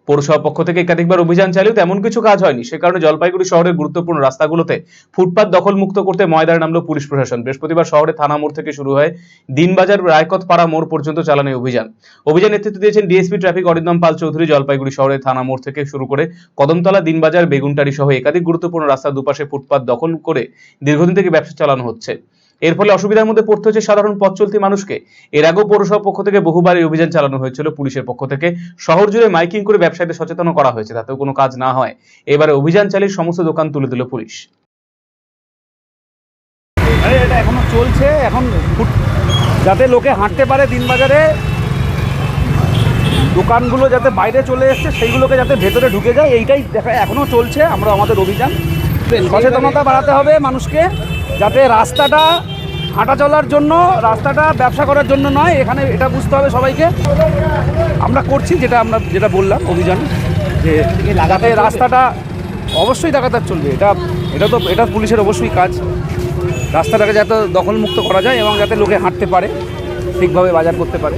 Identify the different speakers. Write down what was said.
Speaker 1: পৌরসভা পক্ষ থেকে একাধিকবার অভিযান চালিয়েও তেমন কিছু কাজ হয়নি। সে কারণে জলপাইগুড়ি শহরের গুরুত্বপূর্ণ রাস্তাগুলোতে ফুটপাত দখলমুক্ত করতে ময়দানে নামলো পুলিশ প্রশাসন। বৃহস্পতিবার শহরে থানা মোড় থেকে শুরু হয় দিনবাজার রায়কত পাড়া মোড় পর্যন্ত চালানো অভিযান। নেতৃত্ব দিয়েছেন ডিএসপি ট্রাফিক অরিন্দম পাল চৌধুরী। জলপাইগুড়ি শহরে থানা মোড় থেকে শুরু করে কদমতলা, দিনবাজার, বেগুনটারি সহ একাধিক গুরুত্বপূর্ণ রাস্তার দুপাশে ফুটপাত দখল করে দীর্ঘদিন থেকে ব্যবসা চালানো হচ্ছে। এর ফলে অসুবিধার মধ্যে পড়তে হচ্ছে সাধারণ পথ চলতি মানুষকে। এর আগেও পৌরসভা পক্ষ থেকে বহুবার এই অভিযান চালানো হয়েছিল। পুলিশের পক্ষ থেকে শহর জুড়ে মাইকিং করে ব্যবসায়ীদের সচেতন করা হয়েছে, তাতেও কোনো কাজ না হয় এবারে অভিযান চালিয়ে সমস্ত দোকান তুলে দিল পুলিশ।
Speaker 2: এটা এখনো চলছে, এখন যাতে লোকে হাঁটতে পারে, দিনবাজারে দোকানগুলো যাতে বাইরে চলে এসছে সেইগুলোকে যাতে ভেতরে ঢুকে যায়, এইটাই দেখা এখনো চলছে। আমরা আমাদের অভিযান সচেতনতা বাড়াতে হবে মানুষকে, যাতে রাস্তাটা হাঁটা চলার জন্য, রাস্তাটা ব্যবসা করার জন্য নয়। এখানে এটা বুঝতে হবে সবাইকে। আমরা করছি যেটা বললাম অভিযান, যে যাতে রাস্তাটা অবশ্যই লাগাতার চলবে। এটা পুলিশের অবশ্যই কাজ, রাস্তাটাকে যাতে দখলমুক্ত করা যায় এবং যাতে লোকে হাঁটতে পারে, ঠিকভাবে বাজার করতে পারে।